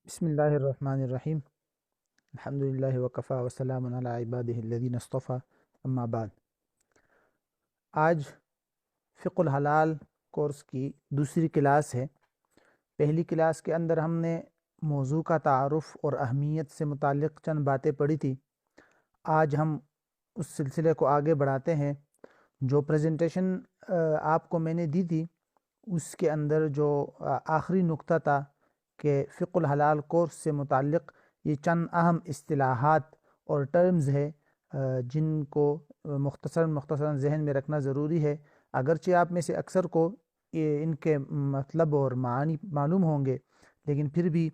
بسم اللہ الرحمن الرحیم الحمدللہ وکفا وسلام علی عبادہ الذین اصطفیٰ اما بعد۔ آج فقہ الحلال کورس کی دوسری کلاس ہے۔ پہلی کلاس کے اندر ہم نے موضوع کا تعارف اور اہمیت سے متعلق چند باتیں پڑھی تھی۔ آج ہم اس سلسلے کو آگے بڑھاتے ہیں۔ جو پریزنٹیشن آپ کو میں نے دی تھی اس کے اندر جو آخری نقطہ تھا کہ فقہ الحلال کورس سے متعلق یہ چند اہم اصطلاحات اور ٹرمز ہے جن کو مختصراً ذہن میں رکھنا ضروری ہے۔ اگرچہ آپ میں سے اکثر کو ان کے مطلب اور معانی معلوم ہوں گے، لیکن پھر بھی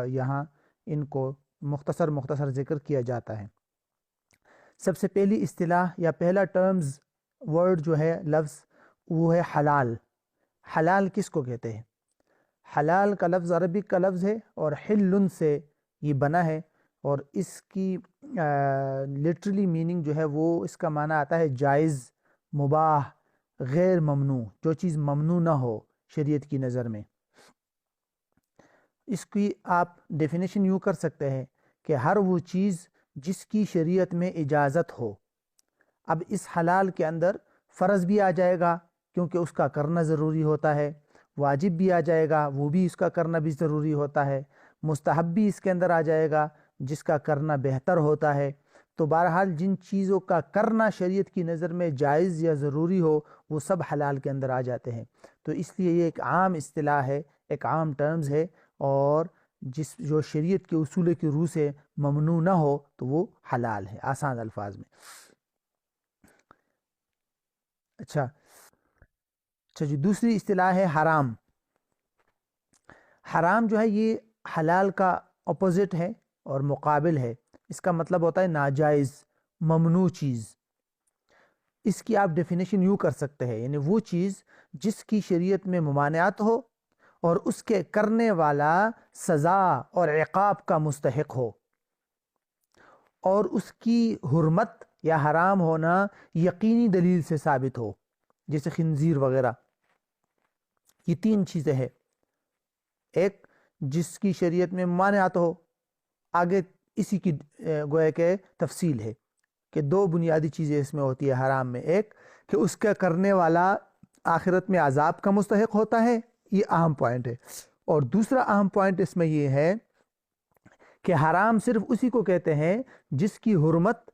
یہاں ان کو مختصر ذکر کیا جاتا ہے۔ سب سے پہلی اصطلاح یا پہلا ٹرمز ورڈ جو ہے لفظ وہ ہے حلال۔ حلال کس کو کہتے ہیں؟ حلال کا لفظ عربک کا لفظ ہے اور حلن سے یہ بنا ہے، اور اس کی لٹرلی میننگ جو ہے وہ اس کا معنی آتا ہے جائز، مباح، غیر ممنوع، جو چیز ممنوع نہ ہو شریعت کی نظر میں۔ اس کی آپ ڈیفینیشن یوں کر سکتے ہیں کہ ہر وہ چیز جس کی شریعت میں اجازت ہو۔ اب اس حلال کے اندر فرض بھی آ جائے گا کیونکہ اس کا کرنا ضروری ہوتا ہے، واجب بھی آ جائے گا، وہ بھی اس کا کرنا بھی ضروری ہوتا ہے، مستحب بھی اس کے اندر آ جائے گا جس کا کرنا بہتر ہوتا ہے۔ تو بہرحال جن چیزوں کا کرنا شریعت کی نظر میں جائز یا ضروری ہو وہ سب حلال کے اندر آ جاتے ہیں۔ تو اس لیے یہ ایک عام اصطلاح ہے، ایک عام ٹرمز ہے، اور جو شریعت کے اصول کی روح سے ممنوع نہ ہو تو وہ حلال ہے آسان الفاظ میں۔ اچھا جی، دوسری اصطلاح ہے حرام۔ حرام جو ہے یہ حلال کا اپوزٹ ہے اور مقابل ہے۔ اس کا مطلب ہوتا ہے ناجائز، ممنوع چیز۔ اس کی آپ ڈیفینیشن یوں کر سکتے ہیں، یعنی وہ چیز جس کی شریعت میں ممانعت ہو اور اس کے کرنے والا سزا اور عقاب کا مستحق ہو، اور اس کی حرمت یا حرام ہونا یقینی دلیل سے ثابت ہو، جیسے خنزیر وغیرہ۔ یہ تین چیزیں ہیں، ایک جس کی شریعت میں ممانعت ہو، آگے اسی کی گویا کہ تفصیل ہے کہ دو بنیادی چیزیں اس میں ہوتی ہے حرام میں، ایک کہ اس کا کرنے والا آخرت میں عذاب کا مستحق ہوتا ہے، یہ اہم پوائنٹ ہے، اور دوسرا اہم پوائنٹ اس میں یہ ہے کہ حرام صرف اسی کو کہتے ہیں جس کی حرمت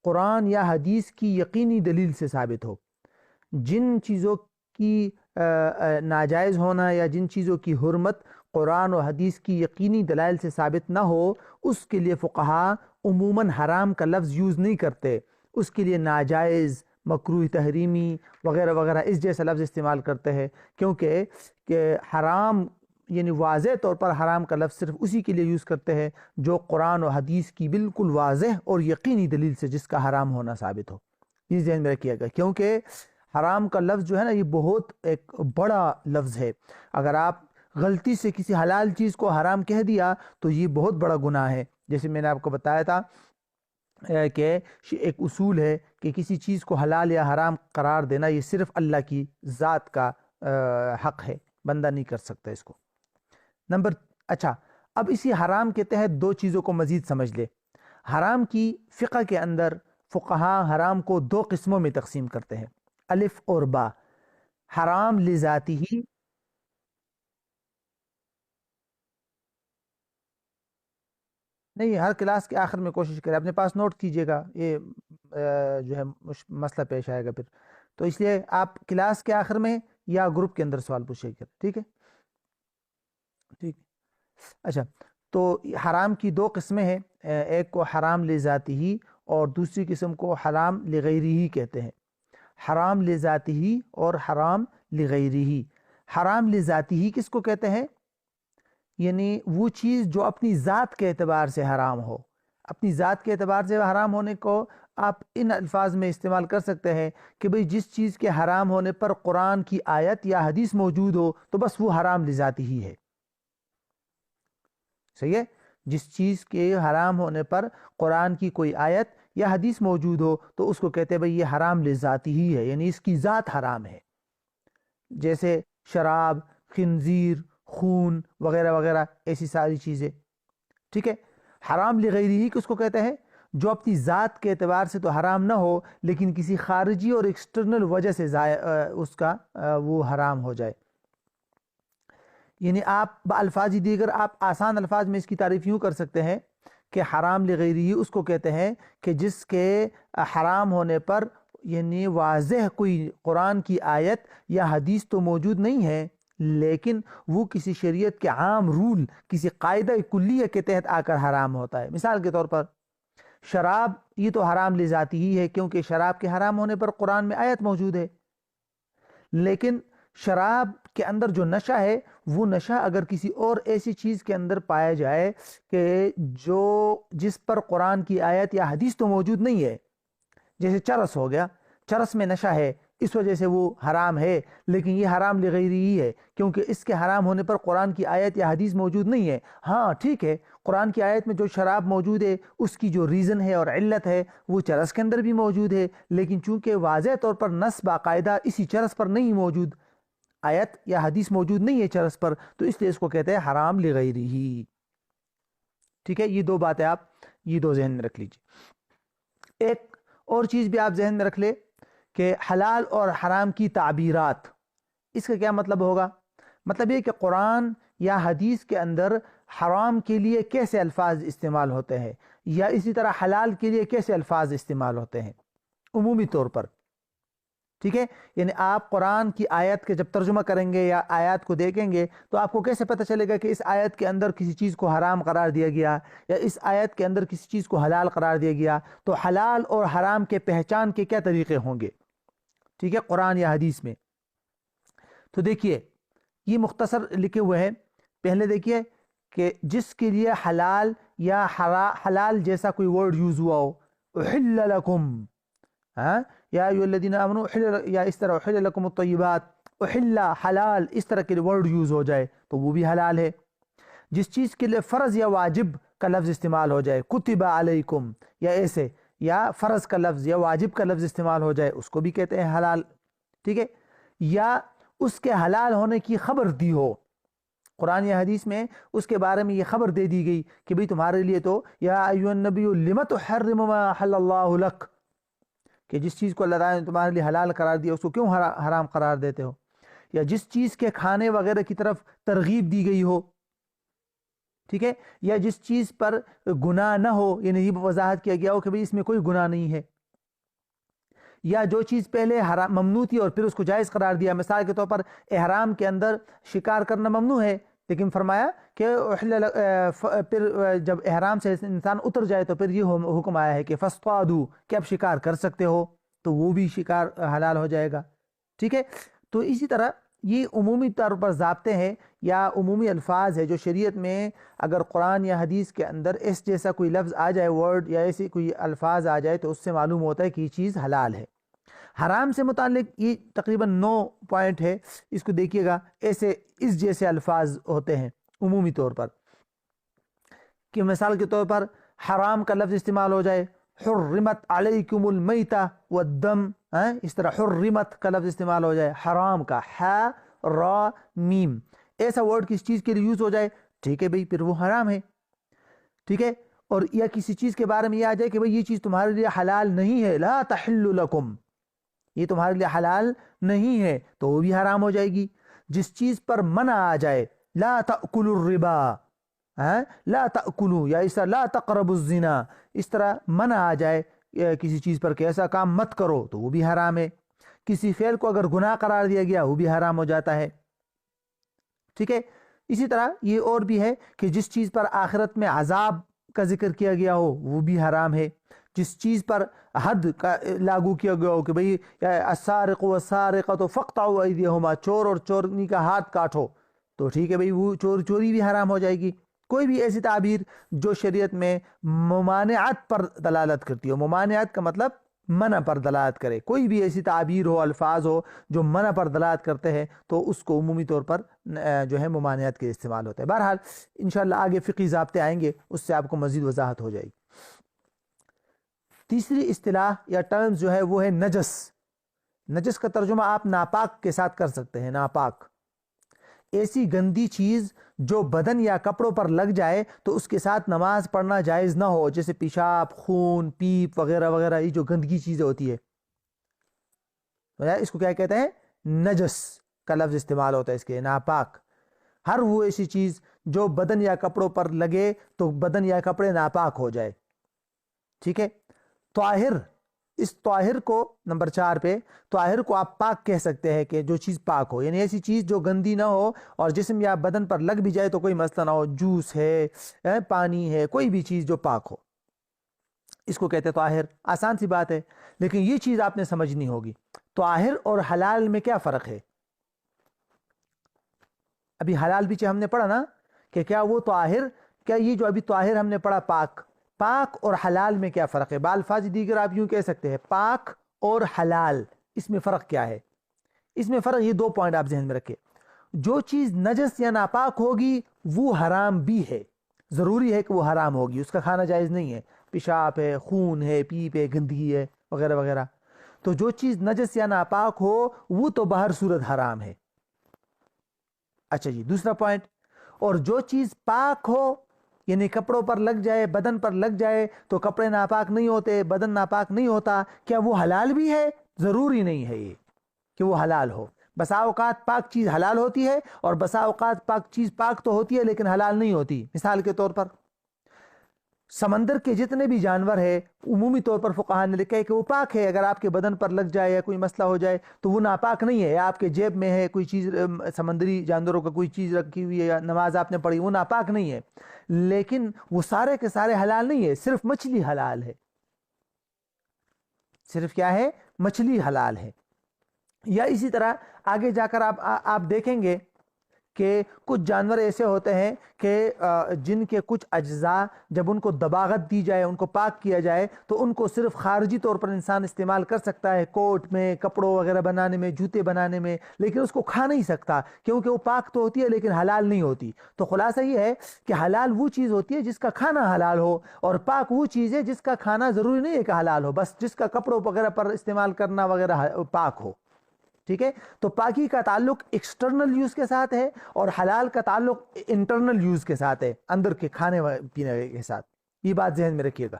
قرآن یا حدیث کی یقینی دلیل سے ثابت ہو۔ جن چیزوں کی ناجائز ہونا یا جن چیزوں کی حرمت قرآن و حدیث کی یقینی دلائل سے ثابت نہ ہو، اس کے لیے فقہا عموماً حرام کا لفظ یوز نہیں کرتے، اس کے لیے ناجائز، مکروہ تحریمی وغیرہ وغیرہ اس جیسا لفظ استعمال کرتے ہیں، کیونکہ کہ حرام یعنی واضح طور پر حرام کا لفظ صرف اسی کے لیے یوز کرتے ہیں جو قرآن و حدیث کی بالکل واضح اور یقینی دلیل سے جس کا حرام ہونا ثابت ہو۔ یہ ذہن میں رکھیے گا، کیونکہ حرام کا لفظ جو ہے نا یہ بہت ایک بڑا لفظ ہے۔ اگر آپ غلطی سے کسی حلال چیز کو حرام کہہ دیا تو یہ بہت بڑا گناہ ہے۔ جیسے میں نے آپ کو بتایا تھا کہ ایک اصول ہے کہ کسی چیز کو حلال یا حرام قرار دینا یہ صرف اللہ کی ذات کا حق ہے، بندہ نہیں کر سکتا اس کو۔ اچھا، اب اسی حرام کے تحت دو چیزوں کو مزید سمجھ لے۔ حرام کی فقہ کے اندر فقہا حرام کو دو قسموں میں تقسیم کرتے ہیں، الف اور با۔ حرام لذاتی ہی، نہیں ہر کلاس کے آخر میں کوشش کریں اپنے پاس نوٹ کیجئے گا، یہ جو ہے مسئلہ پیش آئے گا پھر، تو اس لیے آپ کلاس کے آخر میں یا گروپ کے اندر سوال پوچھیے گا، ٹھیک ہے؟ ٹھیک۔ اچھا، تو حرام کی دو قسمیں ہیں، ایک کو حرام لذاتی ہی اور دوسری قسم کو حرام لغیری ہی کہتے ہیں۔ حرام لذاتی ہی اور حرام لغیری ہی۔ حرام لذاتی ہی کس کو کہتے ہیں؟ یعنی وہ چیز جو اپنی ذات کے اعتبار سے حرام ہو۔ اپنی ذات کے اعتبار سے حرام ہونے کو آپ ان الفاظ میں استعمال کر سکتے ہیں کہ بھئی جس چیز کے حرام ہونے پر قرآن کی آیت یا حدیث موجود ہو تو بس وہ حرام لذاتی ہی ہے۔ صحیح ہے؟ جس چیز کے حرام ہونے پر قرآن کی کوئی آیت یا حدیث موجود ہو تو اس کو کہتے ہیں بھئی یہ حرام لذاتی ہی ہے، یعنی اس کی ذات حرام ہے، جیسے شراب، خنزیر، خون وغیرہ وغیرہ ایسی ساری چیزیں۔ ٹھیک ہے. حرام لغیرہ کس کو کہتے ہیں؟ جو اپنی ذات کے اعتبار سے تو حرام نہ ہو لیکن کسی خارجی اور ایکسٹرنل وجہ سے اس کا وہ حرام ہو جائے. یعنی آپ بالفاظ دیگر آپ آسان الفاظ میں اس کی تعریف یوں کر سکتے ہیں کہ حرام لغیرہ اس کو کہتے ہیں کہ جس کے حرام ہونے پر یعنی واضح کوئی قرآن کی آیت یا حدیث تو موجود نہیں ہے لیکن وہ کسی شریعت کے عام رول کسی قاعدہ کلیہ کے تحت آ کر حرام ہوتا ہے. مثال کے طور پر شراب یہ تو حرام لذاتی ہی ہے کیونکہ شراب کے حرام ہونے پر قرآن میں آیت موجود ہے، لیکن شراب کے اندر جو نشہ ہے وہ نشہ اگر کسی اور ایسی چیز کے اندر پایا جائے کہ جس پر قرآن کی آیت یا حدیث تو موجود نہیں ہے، جیسے چرس ہو گیا، چرس میں نشہ ہے اس وجہ سے وہ حرام ہے لیکن یہ حرام لغیرہ ہی ہے کیونکہ اس کے حرام ہونے پر قرآن کی آیت یا حدیث موجود نہیں ہے. ہاں ٹھیک ہے، قرآن کی آیت میں جو شراب موجود ہے اس کی جو ریزن ہے اور علت ہے وہ چرس کے اندر بھی موجود ہے، لیکن چونکہ واضح طور پر نص باقاعدہ اسی چرس پر نہیں موجود، آیت یا حدیث موجود نہیں ہے چرس پر، تو اس لیے اس کو کہتے ہیں حرام لغیرہ ہی. ٹھیک ہے، یہ دو باتیں آپ یہ دو ذہن میں رکھ لیجیے. ایک اور چیز بھی آپ ذہن میں رکھ لیں کہ حلال اور حرام کی تعبیرات، اس کا کیا مطلب ہوگا؟ مطلب یہ کہ قرآن یا حدیث کے اندر حرام کے لیے کیسے الفاظ استعمال ہوتے ہیں یا اسی طرح حلال کے لیے کیسے الفاظ استعمال ہوتے ہیں عمومی طور پر. ٹھیک ہے، یعنی آپ قرآن کی آیت کے جب ترجمہ کریں گے یا آیات کو دیکھیں گے تو آپ کو کیسے پتہ چلے گا کہ اس آیت کے اندر کسی چیز کو حرام قرار دیا گیا یا اس آیت کے اندر کسی چیز کو حلال قرار دیا گیا؟ تو حلال اور حرام کے پہچان کے کیا طریقے ہوں گے ٹھیک ہے قرآن یا حدیث میں؟ تو دیکھیے یہ مختصر لکھے ہوئے ہیں. پہلے دیکھیے کہ جس کے لیے حلال یا حلال جیسا کوئی ورڈ یوز ہوا ہو، احل لکم، یا ایھا الذین آمنوا یا اس طرح احل لکم الطیبات، احل حلال، اس طرح کے ورڈ یوز ہو جائے تو وہ بھی حلال ہے. جس چیز کے لیے فرض یا واجب کا لفظ استعمال ہو جائے، کتب علیکم یا ایسے، یا فرض کا لفظ یا واجب کا لفظ استعمال ہو جائے اس کو بھی کہتے ہیں حلال. ٹھیک ہے، یا اس کے حلال ہونے کی خبر دی ہو، قرآن یا حدیث میں اس کے بارے میں یہ خبر دے دی گئی کہ بھئی تمہارے لیے تو یا ایھا النبی لم تحرم ما احل اللہ لک، کہ جس چیز کو اللہ تعالیٰ نے تمہارے لیے حلال قرار دیا اس کو کیوں حرام قرار دیتے ہو، یا جس چیز کے کھانے وغیرہ کی طرف ترغیب دی گئی ہو. ٹھیک ہے، یا جس چیز پر گناہ نہ ہو، یعنی یہ وضاحت کیا گیا ہو کہ بھئی اس میں کوئی گناہ نہیں ہے، یا جو چیز پہلے حرام ممنوع تھی اور پھر اس کو جائز قرار دیا. مثال کے طور پر احرام کے اندر شکار کرنا ممنوع ہے لیکن فرمایا کہ پھر جب احرام سے انسان اتر جائے تو پھر یہ حکم آیا ہے کہ فاصطادوا، کہ اب شکار کر سکتے ہو، تو وہ بھی شکار حلال ہو جائے گا. ٹھیک ہے، تو اسی طرح یہ عمومی طور پر ضابطے ہیں یا عمومی الفاظ ہے جو شریعت میں اگر قرآن یا حدیث کے اندر اس جیسا کوئی لفظ آ جائے، ورڈ یا ایسی کوئی الفاظ آ جائے تو اس سے معلوم ہوتا ہے کہ یہ چیز حلال ہے. حرام سے متعلق یہ تقریباً 9 پوائنٹ ہے، اس کو دیکھیے گا. ایسے اس جیسے الفاظ ہوتے ہیں عمومی طور پر کہ مثال کے طور پر حرام کا لفظ استعمال ہو جائے، حرمت علیکم المیتہ والدم، اس طرح حرمت کا لفظ استعمال ہو جائے، حرام کا ح را میم، ایسا ورڈ کسی چیز کے لیے یوز ہو جائے، ٹھیک ہے بھئی پھر وہ حرام ہے. ٹھیک ہے، اور یا کسی چیز کے بارے میں یہ آ جائے کہ بھئی یہ چیز تمہارے لیے حلال نہیں ہے، لا تحل لکم، یہ تمہارے لیے حلال نہیں ہے تو وہ بھی حرام ہو جائے گی. جس چیز پر منع آ جائے، لا تأکلوا الربا، لا تأکلوا، یا اس طرح لا تقربوا الزنا، اس طرح منع آ جائے کسی چیز پر کہ ایسا کام مت کرو تو وہ بھی حرام ہے. کسی فعل کو اگر گناہ قرار دیا گیا وہ بھی حرام ہو جاتا ہے. ٹھیک ہے، اسی طرح یہ اور بھی ہے کہ جس چیز پر آخرت میں عذاب کا ذکر کیا گیا ہو وہ بھی حرام ہے. جس چیز پر حد کا لاگو کیا گیا ہو کہ بھئی السارق والسارقۃ فاقطعوا ایدیہما، چور اور چورنی کا ہاتھ کاٹو، تو ٹھیک ہے بھئی وہ چوری بھی حرام ہو جائے گی. کوئی بھی ایسی تعبیر جو شریعت میں ممانعت پر دلالت کرتی ہو، ممانعت کا مطلب منع پر دلالت کرے، کوئی بھی ایسی تعبیر ہو، الفاظ ہو جو منع پر دلالت کرتے ہیں تو اس کو عمومی طور پر جو ہے ممانعت کے استعمال ہوتا ہے. بہرحال انشاءاللہ آگے فقہی ضابطے آئیں گے، اس سے آپ کو مزید وضاحت ہو جائے گی. تیسری اصطلاح یا ٹرمز جو ہے وہ ہے نجس. نجس کا ترجمہ آپ ناپاک کے ساتھ کر سکتے ہیں، ناپاک. ایسی گندی چیز جو بدن یا کپڑوں پر لگ جائے تو اس کے ساتھ نماز پڑھنا جائز نہ ہو، جیسے پیشاب، خون، پیپ وغیرہ وغیرہ، یہ جو گندگی چیزیں ہوتی ہے، اس کو کیا کہتے ہیں؟ نجس کا لفظ استعمال ہوتا ہے اس کے، ناپاک۔ ہر وہ ایسی چیز جو بدن یا کپڑوں پر لگے تو بدن یا کپڑے ناپاک ہو جائے، ٹھیک ہے۔ طاہر، اس طاہر کو نمبر 4 پہ، طاہر کو آپ پاک کہہ سکتے ہیں کہ جو چیز پاک ہو، یعنی ایسی چیز جو گندی نہ ہو اور جسم یا بدن پر لگ بھی جائے تو کوئی مسئلہ نہ ہو، جوس ہے، پانی ہے، کوئی بھی چیز جو پاک ہو، اس کو کہتے ہیں طاہر۔ آسان سی بات ہے، لیکن یہ چیز آپ نے سمجھنی ہوگی، طاہر اور حلال میں کیا فرق ہے؟ ابھی حلال پیچھے ہم نے پڑھا نا کہ کیا وہ طاہر، کیا یہ جو ابھی طاہر ہم نے پڑھا پاک اور حلال میں کیا فرق ہے؟ بالفاظ دیگر آپ یوں کہہ سکتے ہیں پاک اور حلال، اس میں فرق کیا ہے؟ اس میں فرق، یہ 2 پوائنٹ آپ ذہن میں رکھیں۔ جو چیز نجس یا ناپاک ہوگی وہ حرام بھی ہے، ضروری ہے کہ وہ حرام ہوگی، اس کا کھانا جائز نہیں ہے، پیشاب ہے، خون ہے، پیپ ہے، گندگی ہے وغیرہ وغیرہ۔ تو جو چیز نجس یا ناپاک ہو وہ تو بہر صورت حرام ہے۔ اچھا جی، دوسرا پوائنٹ، اور جو چیز پاک ہو یعنی کپڑوں پر لگ جائے، بدن پر لگ جائے تو کپڑے ناپاک نہیں ہوتے، بدن ناپاک نہیں ہوتا، کیا وہ حلال بھی ہے؟ ضروری نہیں ہے یہ کہ وہ حلال ہو۔ بسا اوقات پاک چیز حلال ہوتی ہے اور بسا اوقات پاک چیز پاک تو ہوتی ہے لیکن حلال نہیں ہوتی۔ مثال کے طور پر سمندر کے جتنے بھی جانور ہیں عمومی طور پر فقہاء نے لکھا ہے کہ وہ پاک ہے، اگر آپ کے بدن پر لگ جائے یا کوئی مسئلہ ہو جائے تو وہ ناپاک نہیں ہے، یا آپ کے جیب میں ہے کوئی چیز، سمندری جانوروں کا کوئی چیز رکھی ہوئی ہے یا نماز آپ نے پڑھی، وہ ناپاک نہیں ہے، لیکن وہ سارے کے سارے حلال نہیں ہے، صرف مچھلی حلال ہے، صرف کیا ہے؟ مچھلی حلال ہے۔ یا اسی طرح آگے جا کر آپ دیکھیں گے کہ کچھ جانور ایسے ہوتے ہیں کہ جن کے کچھ اجزاء جب ان کو دباغت دی جائے، ان کو پاک کیا جائے تو ان کو صرف خارجی طور پر انسان استعمال کر سکتا ہے، کوٹ میں، کپڑوں وغیرہ بنانے میں، جوتے بنانے میں، لیکن اس کو کھا نہیں سکتا کیونکہ وہ پاک تو ہوتی ہے لیکن حلال نہیں ہوتی۔ تو خلاصہ یہ ہے کہ حلال وہ چیز ہوتی ہے جس کا کھانا حلال ہو، اور پاک وہ چیز ہے جس کا کھانا ضروری نہیں ہے کہ حلال ہو، بس جس کا کپڑوں وغیرہ پر استعمال کرنا وغیرہ پاک ہو، ٹھیک ہے۔ تو پاکی کا تعلق ایکسٹرنل یوز کے ساتھ ہے اور حلال کا تعلق انٹرنل یوز کے ساتھ ہے، اندر کے کھانے پینے کے ساتھ، یہ بات ذہن میں رکھیے گا،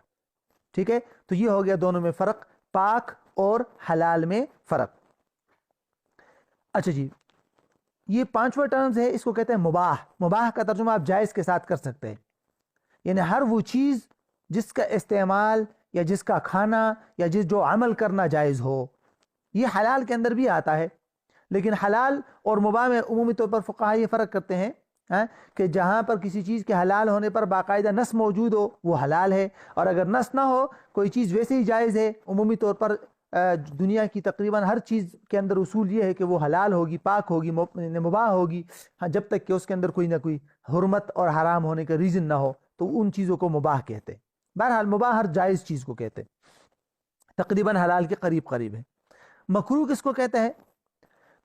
ٹھیک ہے۔ تو یہ ہو گیا دونوں میں فرق، پاک اور حلال میں فرق۔ اچھا جی، یہ 5واں ٹرمز ہے، اس کو کہتے ہیں مباح۔ مباح کا ترجمہ آپ جائز کے ساتھ کر سکتے ہیں، یعنی ہر وہ چیز جس کا استعمال یا جس کا کھانا یا جو عمل کرنا جائز ہو، یہ حلال کے اندر بھی آتا ہے، لیکن حلال اور مباح میں عمومی طور پر فقہاء یہ فرق کرتے ہیں کہ جہاں پر کسی چیز کے حلال ہونے پر باقاعدہ نص موجود ہو وہ حلال ہے، اور اگر نص نہ ہو کوئی چیز ویسے ہی جائز ہے۔ عمومی طور پر دنیا کی تقریباً ہر چیز کے اندر اصول یہ ہے کہ وہ حلال ہوگی، پاک ہوگی، مباح ہوگی، جب تک کہ اس کے اندر کوئی نہ کوئی حرمت اور حرام ہونے کا ریزن نہ ہو، تو ان چیزوں کو مباح کہتے ہیں۔ بہرحال مباح ہر جائز چیز کو کہتے ہیں، تقریباً حلال کے قریب قریب ہے۔ مکروہ کس کو کہتے ہیں؟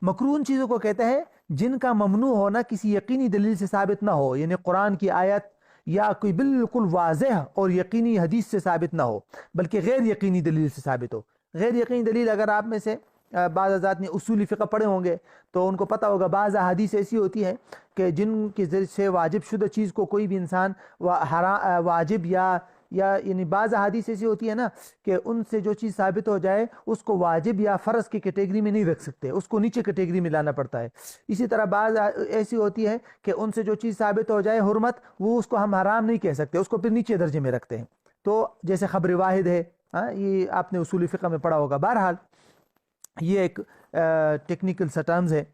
مکروہ ان چیزوں کو کہتے ہیں جن کا ممنوع ہونا کسی یقینی دلیل سے ثابت نہ ہو، یعنی قرآن کی آیت یا کوئی بالکل واضح اور یقینی حدیث سے ثابت نہ ہو، بلکہ غیر یقینی دلیل سے ثابت ہو۔ غیر یقینی دلیل، اگر آپ میں سے بعض حضرات نے اصولی فقہ پڑھے ہوں گے تو ان کو پتہ ہوگا بعض احادیث ایسی ہوتی ہیں کہ جن کے ذریعے سے واجب شدہ چیز کو کوئی بھی انسان واجب یا یعنی بعض احادیث ایسی ہوتی ہے نا کہ ان سے جو چیز ثابت ہو جائے اس کو واجب یا فرض کی کیٹیگری میں نہیں رکھ سکتے، اس کو نیچے کیٹیگری میں لانا پڑتا ہے۔ اسی طرح بعض ایسی ہوتی ہے کہ ان سے جو چیز ثابت ہو جائے حرمت، وہ اس کو ہم حرام نہیں کہہ سکتے، اس کو پھر نیچے درجے میں رکھتے ہیں۔ تو جیسے خبر واحد ہے، یہ آپ نے اصول فقہ میں پڑھا ہوگا۔ بہرحال یہ ایک ٹیکنیکل سا ٹرمز ہے،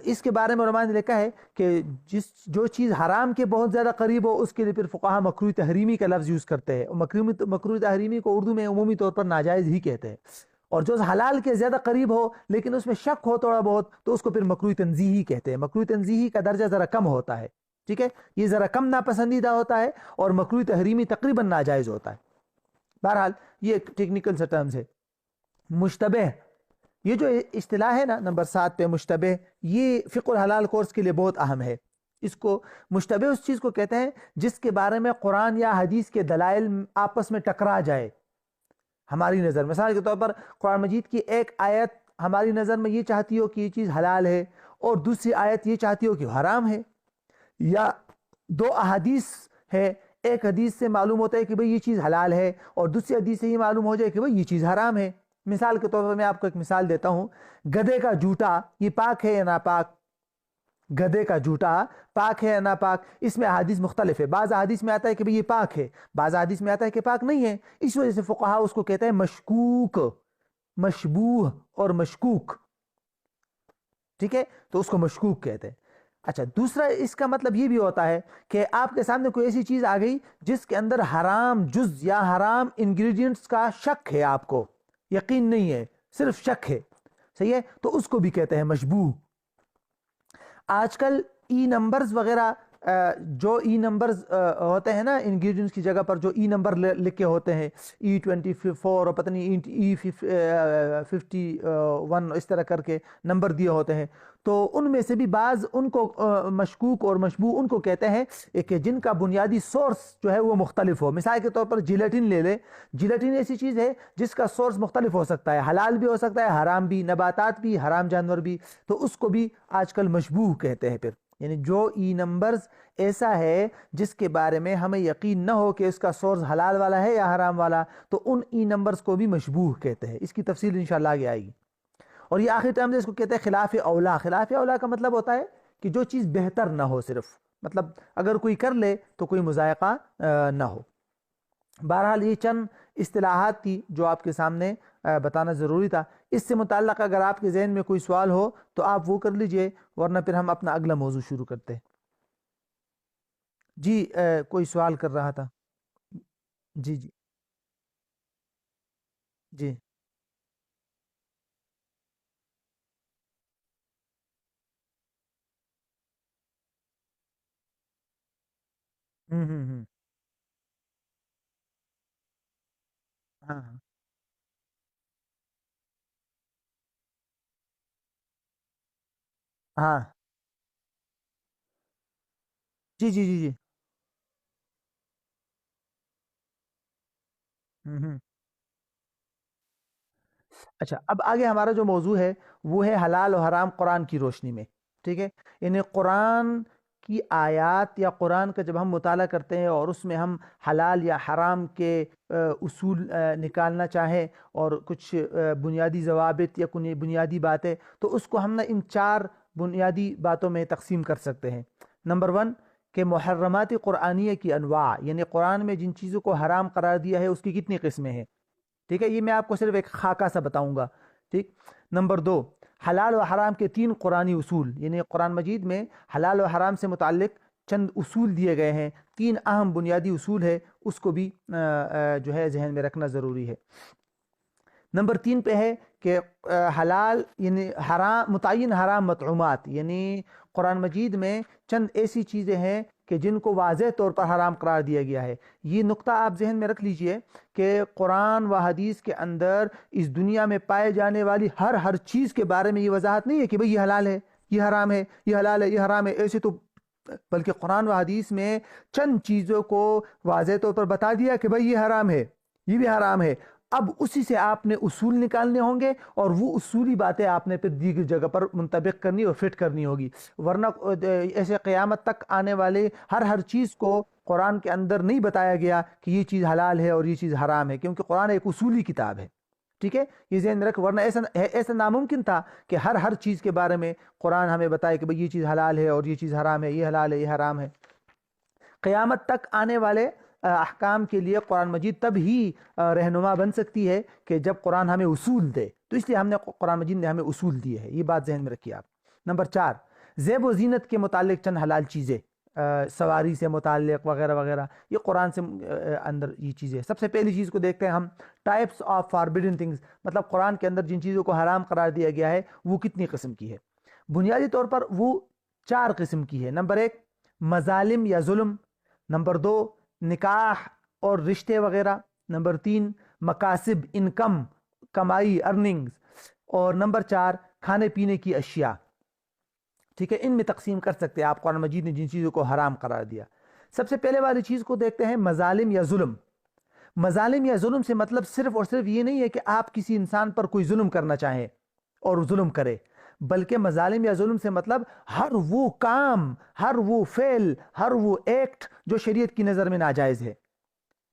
اس کے بارے میں علماء نے لکھا ہے کہ جو چیز حرام کے بہت زیادہ قریب ہو اس کے لیے پھر فقہاء مکروہ تحریمی کا لفظ یوز کرتے ہیں، مکروہ تحریمی کو اردو میں عمومی طور پر ناجائز ہی کہتے ہیں، اور جو حلال کے زیادہ قریب ہو لیکن اس میں شک ہو تھوڑا بہت تو اس کو پھر مکروہ تنزیہی کہتے ہیں۔ مکروہ تنزیہی کا درجہ ذرا کم ہوتا ہے، ٹھیک ہے، یہ ذرا کم ناپسندیدہ ہوتا ہے، اور مکروہ تحریمی تقریباً ناجائز ہوتا ہے۔ بہرحال یہ ایک ٹیکنیکل سا ٹرمز ہے۔ مشتبہ، یہ جو اصطلاح ہے نا نمبر 7 پہ، مشتبہ، یہ فقہ الحلال کورس کے لیے بہت اہم ہے۔ اس کو مشتبہ اس چیز کو کہتے ہیں جس کے بارے میں قرآن یا حدیث کے دلائل آپس میں ٹکرا جائے ہماری نظر۔ مثال کے طور پر قرآن مجید کی ایک آیت ہماری نظر میں یہ چاہتی ہو کہ یہ چیز حلال ہے، اور دوسری آیت یہ چاہتی ہو کہ حرام ہے، یا دو احادیث ہے، ایک حدیث سے معلوم ہوتا ہے کہ بھئی یہ چیز حلال ہے، اور دوسری حدیث سے یہ معلوم ہو جائے کہ بھئی یہ چیز حرام ہے۔ مثال کے طور پر میں آپ کو ایک مثال دیتا ہوں، گدھے کا جوتا یہ پاک ہے یا ناپاک؟ گدھے کا جوتا پاک ہے یا ناپاک؟ اس میں احادیث مختلف ہے، بعض احادیث میں آتا ہے کہ بھئی یہ پاک ہے، بعض احادیث میں آتا ہے کہ پاک نہیں ہے۔ اس وجہ سے فقہا اس کو کہتے ہیں مشکوک، مشبوہ اور مشکوک، ٹھیک ہے، تو اس کو مشکوک کہتے ہیں۔ اچھا، دوسرا اس کا مطلب یہ بھی ہوتا ہے کہ آپ کے سامنے کوئی ایسی چیز آ گئی جس کے اندر حرام جز یا حرام انگریڈینٹس کا شک ہے، آپ کو یقین نہیں ہے، صرف شک ہے، صحیح ہے، تو اس کو بھی کہتے ہیں مشبوہ۔ آج کل ای نمبرز وغیرہ، جو ای نمبرز ہوتے ہیں نا انگریڈینٹس کی جگہ پر، جو ای نمبر لکھے ہوتے ہیں E24 اور پتہ نہیں E51 اس طرح کر کے نمبر دیے ہوتے ہیں، تو ان میں سے بھی بعض ان کو مشکوک اور مشبوہ ان کو کہتے ہیں کہ جن کا بنیادی سورس جو ہے وہ مختلف ہو۔ مثال کے طور پر جیلیٹن لے لے، جیلیٹن ایسی چیز ہے جس کا سورس مختلف ہو سکتا ہے، حلال بھی ہو سکتا ہے، حرام بھی، نباتات بھی، حرام جانور بھی، تو اس کو بھی آج کل مشبوہ کہتے ہیں۔ پھر یعنی جو ای نمبرز ایسا ہے جس کے بارے میں ہمیں یقین نہ ہو کہ اس کا سورس حلال والا ہے یا حرام والا، تو ان ای نمبرز کو بھی مشبوہ کہتے ہیں۔ اس کی تفصیل انشاءاللہ آگے آئے گی۔ اور یہ آخری ٹرم اس کو کہتے ہیں خلاف اولا۔ خلاف اولا کا مطلب ہوتا ہے کہ جو چیز بہتر نہ ہو، صرف مطلب اگر کوئی کر لے تو کوئی مذائقہ نہ ہو۔ بہرحال یہ چند اصطلاحات تھی جو آپ کے سامنے بتانا ضروری تھا۔ اس سے متعلق اگر آپ کے ذہن میں کوئی سوال ہو تو آپ وہ کر لیجئے، ورنہ پھر ہم اپنا اگلا موضوع شروع کرتے ہیں۔ جی کوئی سوال کر رہا تھا؟ جی جی جی۔ ہوں۔ ہاں ہاں ہاں۔ جی جی جی جی۔ ہوں۔ اچھا، اب آگے ہمارا جو موضوع ہے وہ ہے حلال و حرام قرآن کی روشنی میں، ٹھیک ہے؟ یعنی قرآن کی آیات یا قرآن کا جب ہم مطالعہ کرتے ہیں اور اس میں ہم حلال یا حرام کے اصول نکالنا چاہیں اور کچھ بنیادی ضوابط یا کوئی بنیادی باتیں، تو اس کو ہم نے ان چار بنیادی باتوں میں تقسیم کر سکتے ہیں۔ نمبر ون، کہ محرمات قرآنیہ کی انواع، یعنی قرآن میں جن چیزوں کو حرام قرار دیا ہے اس کی کتنی قسمیں ہیں، ٹھیک ہے؟ یہ میں آپ کو صرف ایک خاکہ سا بتاؤں گا، ٹھیک؟ نمبر دو، حلال و حرام کے تین قرآنی اصول، یعنی قرآن مجید میں حلال و حرام سے متعلق چند اصول دیے گئے ہیں، تین اہم بنیادی اصول ہے، اس کو بھی جو ہے ذہن میں رکھنا ضروری ہے۔ نمبر تین پہ ہے کہ حلال یعنی حرام، متعین حرام مطعومات، یعنی قرآن مجید میں چند ایسی چیزیں ہیں کہ جن کو واضح طور پر حرام قرار دیا گیا ہے۔ یہ نقطہ آپ ذہن میں رکھ لیجئے کہ قرآن و حدیث کے اندر اس دنیا میں پائے جانے والی ہر چیز کے بارے میں یہ وضاحت نہیں ہے کہ بھئی یہ حلال ہے، یہ حرام ہے، یہ حلال ہے، یہ حرام ہے، ایسے تو، بلکہ قرآن و حدیث میں چند چیزوں کو واضح طور پر بتا دیا کہ بھئی یہ حرام ہے، یہ بھی حرام ہے۔ اب اسی سے آپ نے اصول نکالنے ہوں گے اور وہ اصولی باتیں آپ نے پھر دیگر جگہ پر منطبق کرنی اور فٹ کرنی ہوگی، ورنہ ایسے قیامت تک آنے والے ہر چیز کو قرآن کے اندر نہیں بتایا گیا کہ یہ چیز حلال ہے اور یہ چیز حرام ہے، کیونکہ قرآن ایک اصولی کتاب ہے، ٹھیک ہے؟ یہ ذہن میں رکھ، ورنہ ایسا ناممکن تھا کہ ہر چیز کے بارے میں قرآن ہمیں بتائے کہ بھئی یہ چیز حلال ہے اور یہ چیز حرام ہے، یہ حلال ہے، یہ حرام ہے۔ قیامت تک آنے والے احکام کے لیے قرآن مجید تب ہی رہنما بن سکتی ہے کہ جب قرآن ہمیں اصول دے، تو اس لیے ہم نے قرآن مجید نے ہمیں اصول دیے ہے، یہ بات ذہن میں رکھیے آپ۔ نمبر چار، زیب و زینت کے متعلق چند حلال چیزیں، سواری سے متعلق وغیرہ وغیرہ، یہ قرآن سے اندر یہ چیزیں۔ سب سے پہلی چیز کو دیکھتے ہیں ہم، ٹائپس آف فاربیڈن تھنگز، مطلب قرآن کے اندر جن چیزوں کو حرام قرار دیا گیا ہے وہ کتنی قسم کی ہے؟ بنیادی طور پر وہ چار قسم کی ہے۔ نمبر ایک، مظالم یا ظلم، نمبر دو، نکاح اور رشتے وغیرہ، نمبر تین، مکاسب، انکم، کمائی، ارننگز، اور نمبر چار، کھانے پینے کی اشیاء، ٹھیک ہے؟ ان میں تقسیم کر سکتے ہیں آپ قرآن مجید نے جن چیزوں کو حرام قرار دیا۔ سب سے پہلے والی چیز کو دیکھتے ہیں، مظالم یا ظلم۔ مظالم یا ظلم سے مطلب صرف اور صرف یہ نہیں ہے کہ آپ کسی انسان پر کوئی ظلم کرنا چاہیں اور ظلم کرے، بلکہ مظالم یا ظلم سے مطلب ہر وہ کام، ہر وہ فعل، ہر وہ ایکٹ جو شریعت کی نظر میں ناجائز ہے،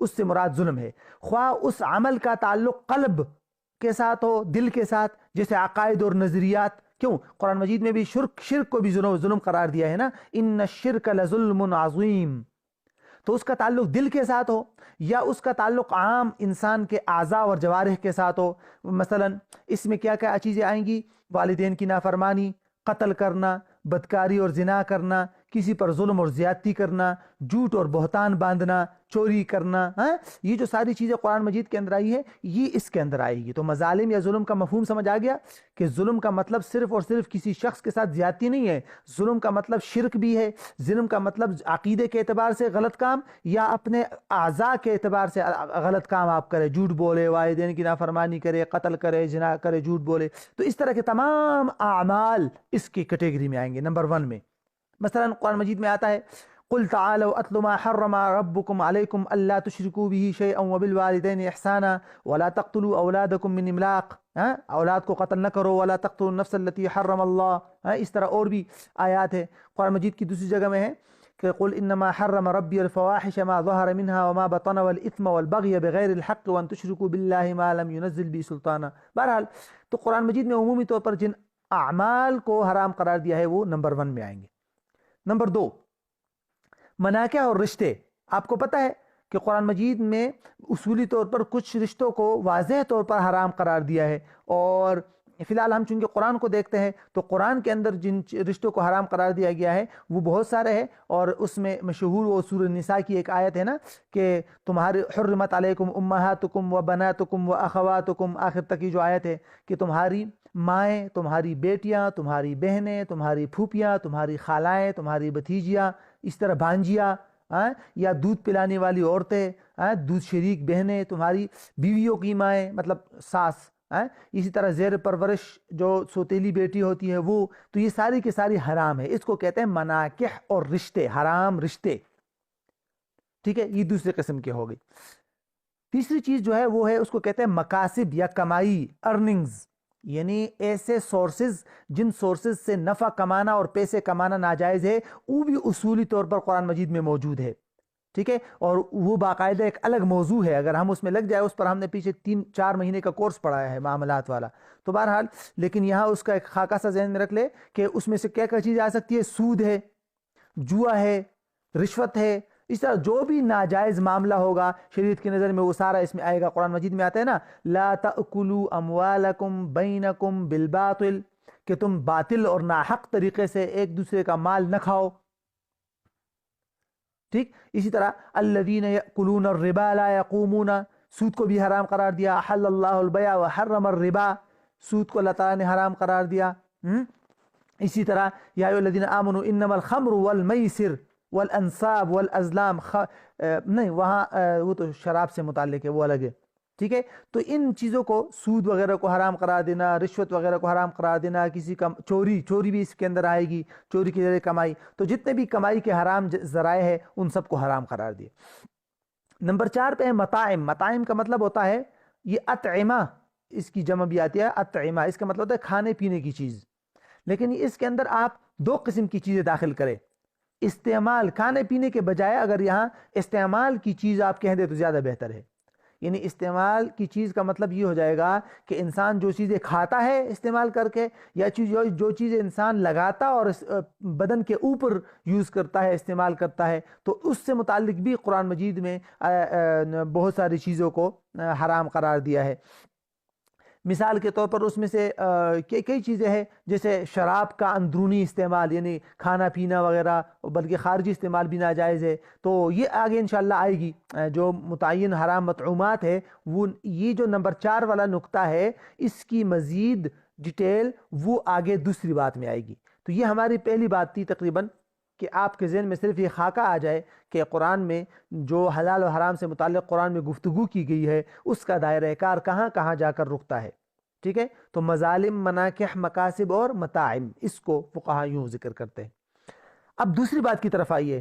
اس سے مراد ظلم ہے، خواہ اس عمل کا تعلق قلب کے ساتھ ہو، دل کے ساتھ، جیسے عقائد اور نظریات. کیوں قرآن مجید میں بھی شرک کو بھی ظلم قرار دیا ہے نا، ان الشرک لظلم عظیم. تو اس کا تعلق دل کے ساتھ ہو یا اس کا تعلق عام انسان کے اعضاء اور جوارح کے ساتھ ہو. مثلا اس میں کیا کیا چیزیں آئیں گی؟ والدین کی نافرمانی، قتل کرنا، بدکاری اور زنا کرنا، کسی پر ظلم اور زیادتی کرنا، جھوٹ اور بہتان باندھنا، چوری کرنا. یہ جو ساری چیزیں قرآن مجید کے اندر آئی ہے یہ اس کے اندر آئے گی. تو مظالم یا ظلم کا مفہوم سمجھ آ گیا کہ ظلم کا مطلب صرف اور صرف کسی شخص کے ساتھ زیادتی نہیں ہے، ظلم کا مطلب شرک بھی ہے، ظلم کا مطلب عقیدے کے اعتبار سے غلط کام یا اپنے اعضاء کے اعتبار سے غلط کام آپ کرے، جھوٹ بولے، والدین کی نافرمانی کرے، قتل کرے، زنا کرے، جھوٹ بولے. تو اس طرح کے تمام اعمال اس کی کیٹیگری میں آئیں گے نمبر 1 میں. مثلا قرآن مجید میں آتا ہے قل تعالوا اتل ما حرم ربكم عليكم الا تشركوا به شيئا وبالوالدين احسانا ولا تقتلوا اولادكم من املاق. اولاد کو قتل نہ کرو، ولا تقتلوا النفس التي حرم الله. اس طرح اور بھی آیات ہے قرآن مجید کی دوسری جگہ میں ہے کہ قل انما حرم ربي الفواحش ما ظهر منها وما بطن والاثم والبغي بغير الحق وان تشركوا بالله ما لم ينزل به سلطانا. بہرحال تو قرآن مجید میں عمومی طور پر جن اعمال کو حرام قرار دیا ہے وہ نمبر 1 میں آئیں گے. نمبر 2 مناکح اور رشتے. آپ کو پتہ ہے کہ قرآن مجید میں اصولی طور پر کچھ رشتوں کو واضح طور پر حرام قرار دیا ہے، اور فی الحال ہم چونکہ قرآن کو دیکھتے ہیں تو قرآن کے اندر جن رشتوں کو حرام قرار دیا گیا ہے وہ بہت سارے ہیں، اور اس میں مشہور وہ سورہ النساء کی ایک آیت ہے نا کہ تمہاری حرمت علیکم امہاتکم و بناتکم و اخواتکم، آخر تک کی جو آیت ہے کہ تمہاری مائیں، تمہاری بیٹیاں، تمہاری بہنیں، تمہاری پھوپھیاں، تمہاری خالائیں، تمہاری بھتیجیاں، اس طرح بھانجیاں، یا دودھ پلانے والی عورتیں، دودھ شریک بہنیں، تمہاری بیویوں کی مائیں مطلب ساس، اسی طرح زیر پرورش جو سوتیلی بیٹی ہوتی ہے وہ. تو یہ ساری کی ساری حرام ہے. اس کو کہتے ہیں مناکح اور رشتے، حرام رشتے. ٹھیک ہے، یہ دوسرے قسم کے ہو گئی. تیسری چیز جو ہے وہ ہے اس کو کہتے ہیں مکاسب یا کمائی، ارننگز، یعنی ایسے سورسز جن سورسز سے نفع کمانا اور پیسے کمانا ناجائز ہے، وہ بھی اصولی طور پر قرآن مجید میں موجود ہے. ٹھیک ہے، اور وہ باقاعدہ ایک الگ موضوع ہے، اگر ہم اس میں لگ جائے، اس پر ہم نے پیچھے 3-4 مہینے کا کورس پڑھایا ہے معاملات والا. تو بہرحال لیکن یہاں اس کا ایک خاکہ سا ذہن میں رکھ لے کہ اس میں سے کیا کیا چیز آ سکتی ہے. سود ہے، جوا ہے، رشوت ہے، اس طرح جو بھی ناجائز معاملہ ہوگا شریعت کی نظر میں وہ سارا اس میں آئے گا. قرآن مجید میں آتا ہے نا لا تأکلوا اموالکم بینکم بالباطل، کہ تم باطل اور ناحق طریقے سے ایک دوسرے کا مال نہ کھاؤ. ٹھیک، اسی طرح الذین یأکلون الربا لا یقومون، سود کو بھی حرام قرار دیا. احل اللہ البیع وحرم الربا، سود کو اللہ تعالیٰ نے حرام قرار دیا. اسی طرح یا ایھا الذین آمنوا انما الخمر والمیسر والانصاب والازلام، نہیں وہاں وہ تو شراب سے متعلق ہے، وہ الگ ہے. ٹھیک ہے، تو ان چیزوں کو، سود وغیرہ کو حرام قرار دینا، رشوت وغیرہ کو حرام قرار دینا، کسی کا چوری بھی اس کے اندر آئے گی، چوری کے ذریعے کمائی. تو جتنے بھی کمائی کے حرام ذرائع ہیں ان سب کو حرام قرار دیے. نمبر 4 پہ ہے مطاعم. مطاعم کا مطلب ہوتا ہے یہ اطعمہ، اس کی جمع بھی آتی ہے اطعمہ، اس کا مطلب ہوتا ہے کھانے پینے کی چیز. لیکن اس کے اندر آپ 2 قسم کی چیزیں داخل کریں. استعمال، کھانے پینے کے بجائے اگر یہاں استعمال کی چیز آپ کہہ دیں تو زیادہ بہتر ہے. یعنی استعمال کی چیز کا مطلب یہ ہو جائے گا کہ انسان جو چیزیں کھاتا ہے استعمال کر کے، یا جو چیزیں انسان لگاتا اور بدن کے اوپر یوز کرتا ہے، استعمال کرتا ہے، تو اس سے متعلق بھی قرآن مجید میں بہت ساری چیزوں کو حرام قرار دیا ہے. مثال کے طور پر اس میں سے کئی چیزیں ہیں، جیسے شراب کا اندرونی استعمال، یعنی کھانا پینا وغیرہ، بلکہ خارجی استعمال بھی ناجائز ہے. تو یہ آگے انشاءاللہ آئے گی جو متعین حرام مطعومات ہے. وہ یہ جو نمبر 4 والا نقطہ ہے اس کی مزید ڈیٹیل وہ آگے دوسری بات میں آئے گی. تو یہ ہماری پہلی بات تھی تقریباً، کہ آپ کے ذہن میں صرف یہ خاکہ آ جائے کہ قرآن میں جو حلال و حرام سے متعلق قرآن میں گفتگو کی گئی ہے اس کا دائرہ کار کہاں کہاں جا کر رکتا ہے. ٹھیک ہے، تو مظالم، مناکح، مکاسب اور مطاعم، اس کو فقہا یوں ذکر کرتے ہیں. اب دوسری بات کی طرف آئیے.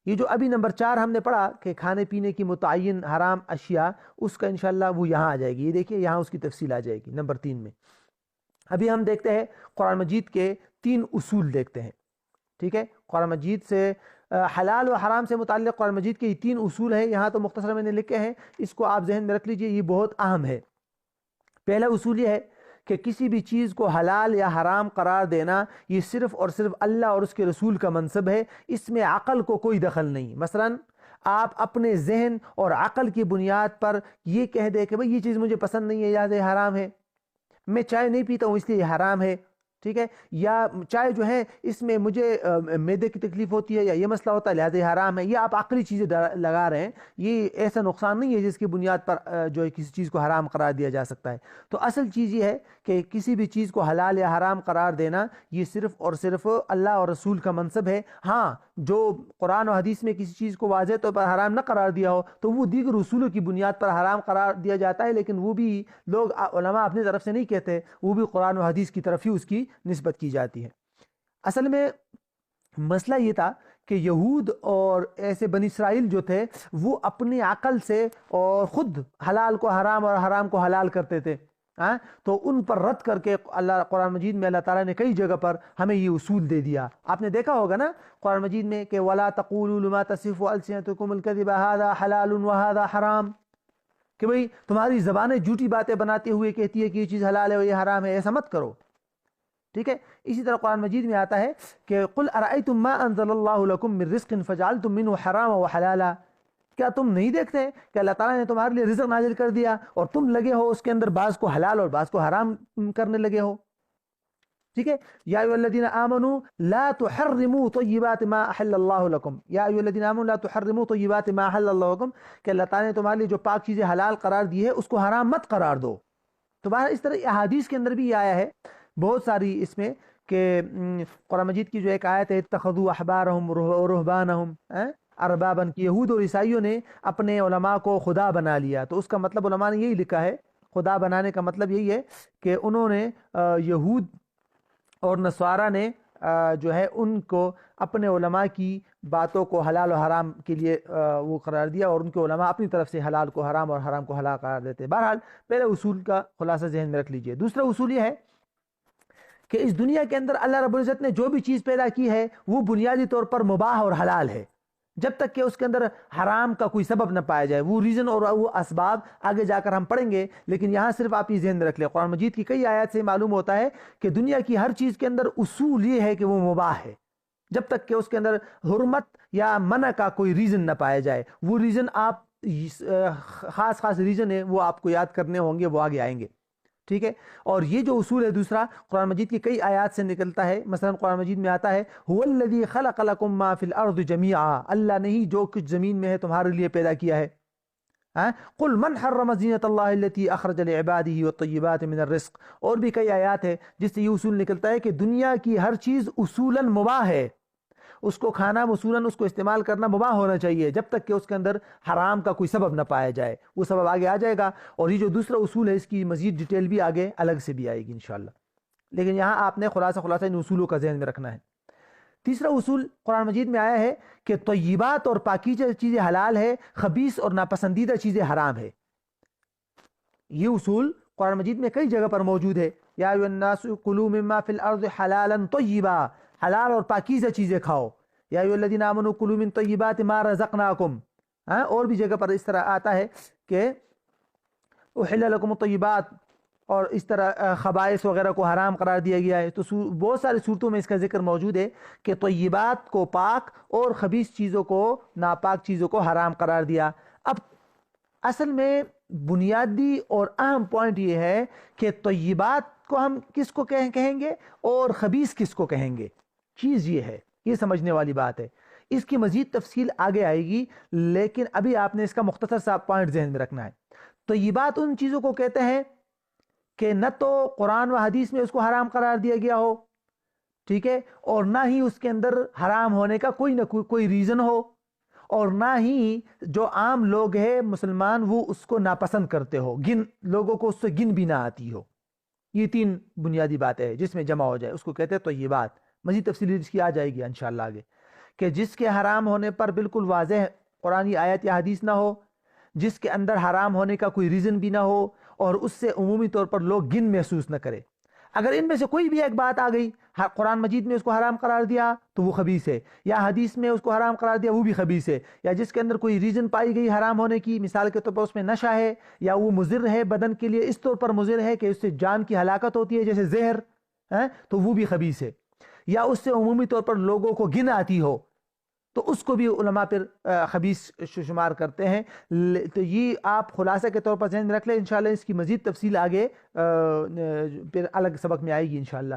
یہ جو ابھی نمبر 4 ہم نے پڑھا کہ کھانے پینے کی متعین حرام اشیاء، اس کا انشاءاللہ وہ یہاں آ جائے گی. یہ دیکھیے یہاں اس کی تفصیل آ جائے گی نمبر 3 میں. ابھی ہم دیکھتے ہیں قرآن مجید کے 3 اصول دیکھتے ہیں، ٹھیک ہے؟ قرآن مجید سے حلال و حرام سے متعلق قرآن مجید کے یہ 3 اصول ہیں، یہاں تو مختصر میں نے لکھے ہیں، اس کو آپ ذہن میں رکھ لیجئے، یہ بہت اہم ہے۔ پہلا اصول یہ ہے کہ کسی بھی چیز کو حلال یا حرام قرار دینا یہ صرف اور صرف اللہ اور اس کے رسول کا منصب ہے، اس میں عقل کو کوئی دخل نہیں۔ مثلا آپ اپنے ذہن اور عقل کی بنیاد پر یہ کہہ دیں کہ بھئی یہ چیز مجھے پسند نہیں ہے، یہ حرام ہے، میں چائے نہیں پیتا ہوں اس لیے یہ حرام ہے، ٹھیک ہے؟ یا چائے جو ہے اس میں مجھے معدے کی تکلیف ہوتی ہے یا یہ مسئلہ ہوتا ہے لہذا یہ حرام ہے، یہ آپ عقلی چیزیں لگا رہے ہیں، یہ ایسا نقصان نہیں ہے جس کی بنیاد پر جو ہے کسی چیز کو حرام قرار دیا جا سکتا ہے۔ تو اصل چیز یہ ہے کہ کسی بھی چیز کو حلال یا حرام قرار دینا یہ صرف اور صرف اللہ اور رسول کا منصب ہے۔ ہاں جو قرآن و حدیث میں کسی چیز کو واضح طور پر حرام نہ قرار دیا ہو تو وہ دیگر اصولوں کی بنیاد پر حرام قرار دیا جاتا ہے، لیکن وہ بھی لوگ علماء اپنی طرف سے نہیں کہتے، وہ بھی قرآن و حدیث کی طرف ہی اس کی نسبت کی جاتی ہے۔ اصل میں مسئلہ یہ تھا کہ یہود اور ایسے بنی اسرائیل جو تھے وہ اپنی عقل سے اور خود حلال کو حرام اور حرام کو حلال کرتے تھے، تو ان پر رد کر کے اللہ قرآن مجید میں اللہ تعالیٰ نے کئی جگہ پر ہمیں یہ اصول دے دیا۔ آپ نے دیکھا ہوگا نا قرآن مجید میں کہ وَلَا تَقُولُوا لِمَا تَصِفُ أَلْسِنَتُكُمُ الْكَذِبَ هَذَا حَلَالٌ وَهَذَا حَرَامٌ، کہ بھئی تمہاری زبانیں جھوٹی باتیں بناتے ہوئے کہتی ہے کہ یہ چیز حلال ہے اور یہ حرام ہے، ایسا مت کرو، ٹھیک ہے؟ اسی طرح قرآن مجید میں آتا ہے کہ قُلْ أَرَأَيْتُم مَّا أَنزَلَ اللَّهُ لَكُم مِّن رِزْقٍ فَجَعَلْتُم مِّنْهُ حَرَامًا وَحَلَالًا، کیا تم نہیں دیکھتے کہ اللہ تعالیٰ نے تمہارے لیے رزق نازل کر دیا اور تم لگے ہو اس کے اندر بعض کو حلال اور بعض کو حرام کرنے لگے ہو، ٹھیک ہے؟ یا ایھا الذین آمنوا لا تحرموا طیبات ما احل اللہ لکم، یا ایھا الذین آمنوا لا تحرموا طیبات ما احل اللہ لکم، کہ اللہ تعالیٰ نے تمہارے لیے جو پاک چیزیں حلال قرار دی ہے اس کو حرام مت قرار دو۔ تو بہر اس طرح احادیث کے اندر بھی یہ آیا ہے بہت ساری اس میں کہ قرآن مجید کی جو ایک آیت ہے اتخذوا احبارهم ورهبانهم اربابا، کی یہود اور عیسائیوں نے اپنے علماء کو خدا بنا لیا، تو اس کا مطلب علماء نے یہی لکھا ہے، خدا بنانے کا مطلب یہی ہے کہ انہوں نے یہود اور نصارہ نے جو ہے ان کو اپنے علماء کی باتوں کو حلال و حرام کے لیے وہ قرار دیا، اور ان کے علماء اپنی طرف سے حلال کو حرام اور حرام کو حلال قرار دیتے ہیں۔ بہرحال پہلے اصول کا خلاصہ ذہن میں رکھ لیجئے۔ دوسرا اصول یہ ہے کہ اس دنیا کے اندر اللہ رب العزت نے جو بھی چیز پیدا کی ہے وہ بنیادی طور پر مباح اور حلال ہے، جب تک کہ اس کے اندر حرام کا کوئی سبب نہ پایا جائے۔ وہ ریزن اور وہ اسباب آگے جا کر ہم پڑھیں گے، لیکن یہاں صرف آپ یہ ذہن میں رکھ لیں، قرآن مجید کی کئی آیات سے معلوم ہوتا ہے کہ دنیا کی ہر چیز کے اندر اصول یہ ہے کہ وہ مباح ہے، جب تک کہ اس کے اندر حرمت یا منع کا کوئی ریزن نہ پایا جائے۔ وہ ریزن آپ خاص ریزن ہے وہ آپ کو یاد کرنے ہوں گے، وہ آگے آئیں گے، ٹھیک ہے؟ اور یہ جو اصول ہے دوسرا قرآن مجید کی کئی آیات سے نکلتا ہے۔ مثلا قرآن مجید میں آتا ہے هو الذی خلق لکم ما فی الارض جمیعا، اللہ نے ہی جو کچھ زمین میں ہے تمہارے لیے پیدا کیا ہے۔ قل من حرم زینت اللہ التي اخرج لعباده والطیبات من الرزق، اور بھی کئی آیات ہے جس سے یہ اصول نکلتا ہے کہ دنیا کی ہر چیز اصولاً مباح ہے، اس کو کھانا اصولاً اس کو استعمال کرنا مباح ہونا چاہیے جب تک کہ اس کے اندر حرام کا کوئی سبب نہ پایا جائے۔ وہ سبب آگے آ جائے گا، اور یہ جو دوسرا اصول ہے اس کی مزید ڈیٹیل بھی آگے الگ سے بھی آئے گی انشاءاللہ، لیکن یہاں آپ نے خلاصہ ان اصولوں کا ذہن میں رکھنا ہے۔ تیسرا اصول قرآن مجید میں آیا ہے کہ طیبات اور پاکیزہ چیزیں حلال ہے، خبیث اور ناپسندیدہ چیزیں حرام ہے۔ یہ اصول قرآن مجید میں کئی جگہ پر موجود ہے۔ یا ایھا الناس کلوا مما فی الارض حلالا طیبا، حلال اور پاکیزہ چیزیں کھاؤ۔ یا ایھا الذین آمنوا کلوا من طیبات ما رزقناکم، اور بھی جگہ پر اس طرح آتا ہے کہ احل لکم الطیبات، اور اس طرح خبائث وغیرہ کو حرام قرار دیا گیا ہے۔ تو بہت ساری صورتوں میں اس کا ذکر موجود ہے کہ طیبات کو پاک اور خبیث چیزوں کو، ناپاک چیزوں کو حرام قرار دیا۔ اب اصل میں بنیادی اور اہم پوائنٹ یہ ہے کہ طیبات کو ہم کس کو کہیں گے اور خبیث کس کو کہیں گے، چیز یہ ہے، یہ سمجھنے والی بات ہے۔ اس کی مزید تفصیل آگے آئے گی، لیکن ابھی آپ نے اس کا مختصر سا پوائنٹ ذہن میں رکھنا ہے۔ طیبات ان چیزوں کو کہتے ہیں کہ نہ تو قرآن و حدیث میں اس کو حرام قرار دیا گیا ہو، ٹھیک ہے، اور نہ ہی اس کے اندر حرام ہونے کا کوئی ریزن ہو، اور نہ ہی جو عام لوگ ہیں مسلمان وہ اس کو ناپسند کرتے ہو، لوگوں کو اس سے گن بھی نہ آتی ہو۔ یہ تین بنیادی باتیں ہیں جس میں جمع ہو جائے اس کو کہتے ہیں طیبات۔ مزید تفصیلی اس کی آ جائے گی انشاءاللہ آگے، کہ جس کے حرام ہونے پر بالکل واضح قرآنی آیت یا حدیث نہ ہو، جس کے اندر حرام ہونے کا کوئی ریزن بھی نہ ہو، اور اس سے عمومی طور پر لوگ گن محسوس نہ کرے۔ اگر ان میں سے کوئی بھی ایک بات آ گئی، قرآن مجید میں اس کو حرام قرار دیا تو وہ خبیث ہے، یا حدیث میں اس کو حرام قرار دیا وہ بھی خبیث ہے، یا جس کے اندر کوئی ریزن پائی گئی حرام ہونے کی، مثال کے طور پر اس میں نشہ ہے یا وہ مضر ہے بدن کے لیے، اس طور پر مضر ہے کہ اس سے جان کی ہلاکت ہوتی ہے جیسے زہر، تو وہ بھی خبیث ہے، یا اس سے عمومی طور پر لوگوں کو گن آتی ہو تو اس کو بھی علماء پھر خبیث شمار کرتے ہیں۔ تو یہ آپ خلاصہ کے طور پر ذہن میں رکھ لیں، انشاءاللہ اس کی مزید تفصیل آگے پھر الگ سبق میں آئے گی انشاءاللہ۔